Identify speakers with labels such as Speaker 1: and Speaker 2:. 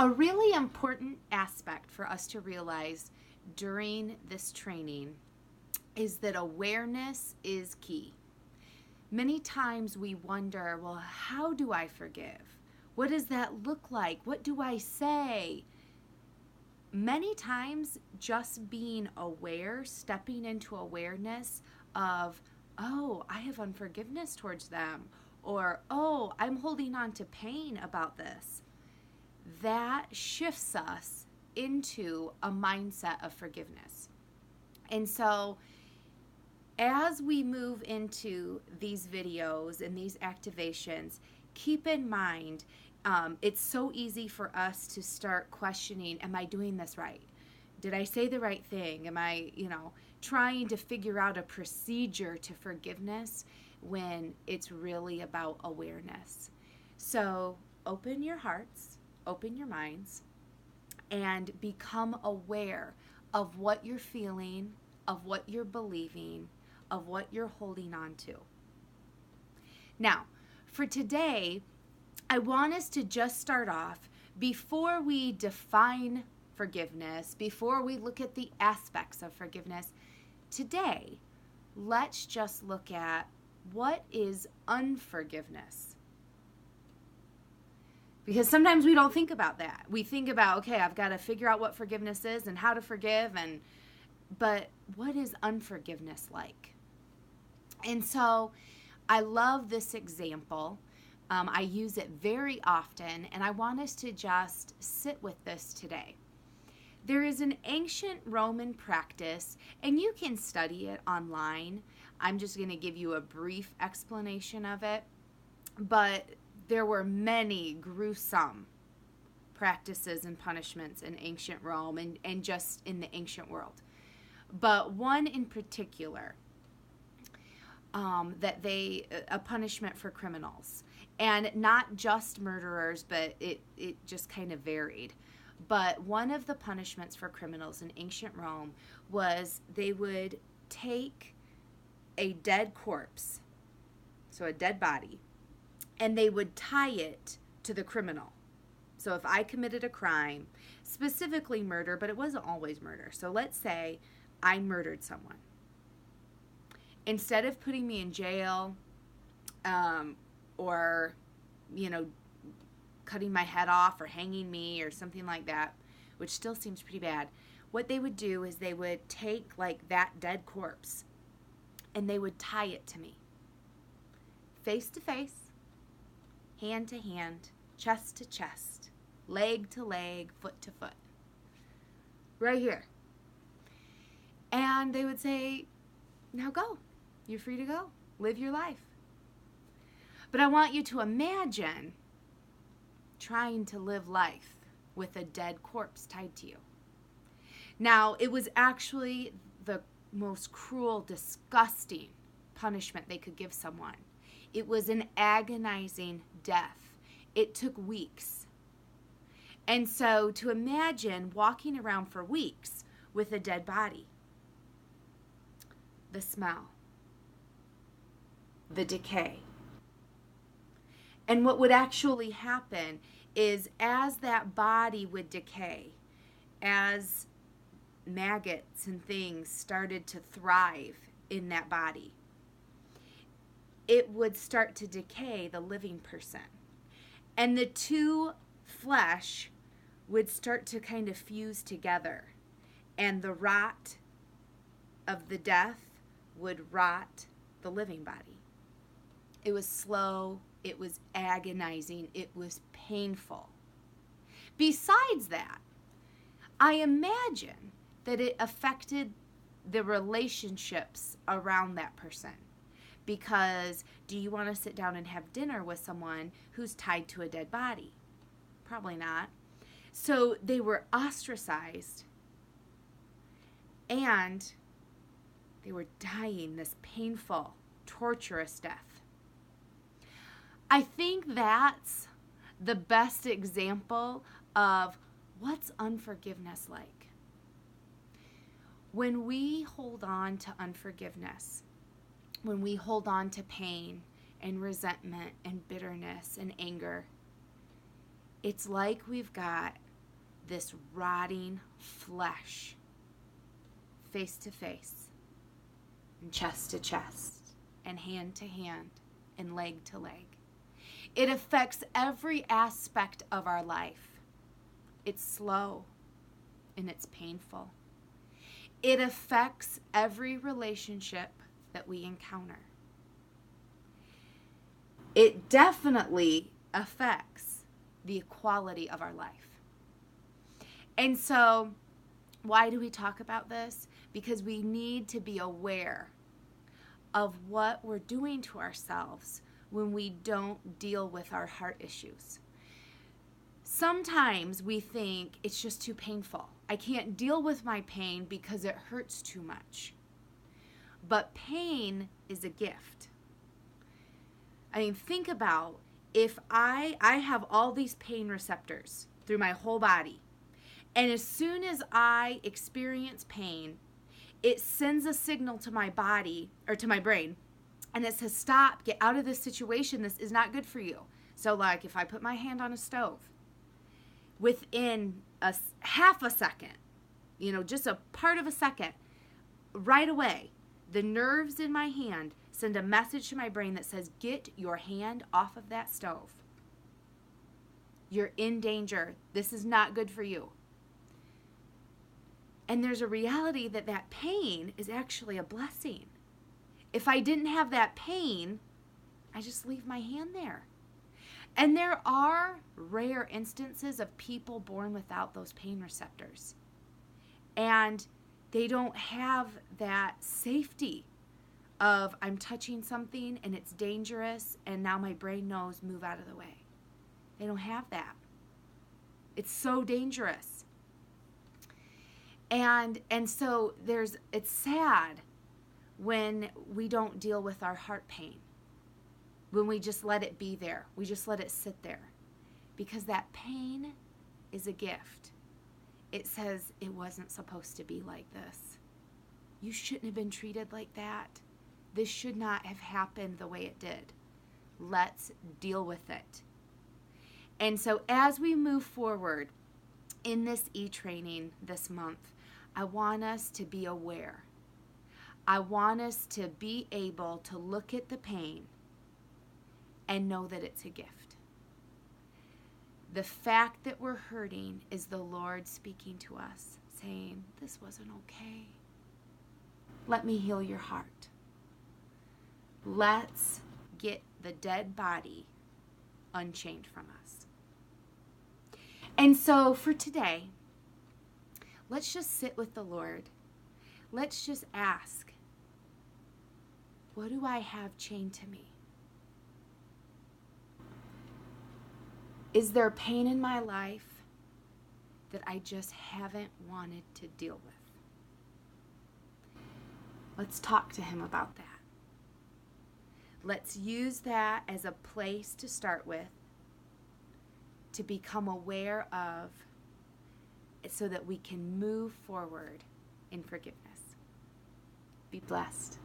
Speaker 1: A really important aspect for us to realize during this training is that awareness is key. Many times we wonder, well, how do I forgive? What does that look like? What do I say? Many times just being aware, stepping into awareness of, oh, I have unforgiveness towards them, or, oh, I'm holding on to pain about this. That shifts us into a mindset of forgiveness. And so as we move into these videos and these activations, keep in mind, it's so easy for us to start questioning, am I doing this right? Did I say the right thing? Am I, trying to figure out a procedure to forgiveness when it's really about awareness? So open your hearts, open your minds, and become aware of what you're feeling, of what you're believing, of what you're holding on to. Now, for today, I want us to just start off, before we define forgiveness, before we look at the aspects of forgiveness, today, let's just look at what is unforgiveness. Because sometimes we don't think about that. We think about, okay, I've got to figure out what forgiveness is and how to forgive, but what is unforgiveness like? And so I love this example. I use it very often, and I want us to just sit with this today. There is an ancient Roman practice, and you can study it online. I'm just going to give you a brief explanation of it, but there were many gruesome practices and punishments in ancient Rome and just in the ancient world. But one in particular, a punishment for criminals. And not just murderers, but it just kind of varied. But one of the punishments for criminals in ancient Rome was they would take a dead corpse, so a dead body, and they would tie it to the criminal. So if I committed a crime, specifically murder, but it wasn't always murder. So let's say I murdered someone. Instead of putting me in jail, or, cutting my head off or hanging me or something like that, which still seems pretty bad, what they would do is they would take like that dead corpse and they would tie it to me. Face to face, hand to hand, chest to chest, leg to leg, foot to foot. Right here. And they would say, now go. You're free to go. Live your life. But I want you to imagine trying to live life with a dead corpse tied to you. Now, it was actually the most cruel, disgusting punishment they could give someone. It was an agonizing death. It took weeks. And so to imagine walking around for weeks with a dead body, the smell, the decay. And what would actually happen is as that body would decay, as maggots and things started to thrive in that body, it would start to decay the living person. And the two flesh would start to kind of fuse together. And the rot of the death would rot the living body. It was slow. It was agonizing. It was painful. Besides that, I imagine that it affected the relationships around that person. Because do you want to sit down and have dinner with someone who's tied to a dead body? Probably not. So they were ostracized and they were dying this painful, torturous death. I think that's the best example of what's unforgiveness like. When we hold on to unforgiveness, when we hold on to pain and resentment and bitterness and anger, it's like we've got this rotting flesh face to face and chest to chest and hand to hand and leg to leg. It affects every aspect of our life. It's slow and it's painful. It affects every relationship that we encounter. It definitely affects the quality of our life. And so, why do we talk about this? Because we need to be aware of what we're doing to ourselves when we don't deal with our heart issues. Sometimes we think it's just too painful. I can't deal with my pain because it hurts too much. But pain is a gift. I mean, think about if I have all these pain receptors through my whole body. And as soon as I experience pain, it sends a signal to my body or to my brain. And it says, stop, get out of this situation. This is not good for you. So like if I put my hand on a stove, within a half a second, just a part of a second, right away, the nerves in my hand send a message to my brain that says, get your hand off of that stove. You're in danger. This is not good for you. And there's a reality that that pain is actually a blessing. If I didn't have that pain, I just leave my hand there. And there are rare instances of people born without those pain receptors. And they don't have that safety of I'm touching something and it's dangerous and now my brain knows move out of the way. They don't have that. It's so dangerous. And so it's sad when we don't deal with our heart pain. When we just let it be there. We just let it sit there. Because that pain is a gift. It says it wasn't supposed to be like this. You shouldn't have been treated like that. This should not have happened the way it did. Let's deal with it. And so as we move forward in this e-training this month, I want us to be aware. I want us to be able to look at the pain and know that it's a gift. The fact that we're hurting is the Lord speaking to us, saying, this wasn't okay. Let me heal your heart. Let's get the dead body unchained from us. And so for today, let's just sit with the Lord. Let's just ask, what do I have chained to me? Is there pain in my life that I just haven't wanted to deal with? Let's talk to Him about that. Let's use that as a place to start with, to become aware of, so that we can move forward in forgiveness. Be blessed.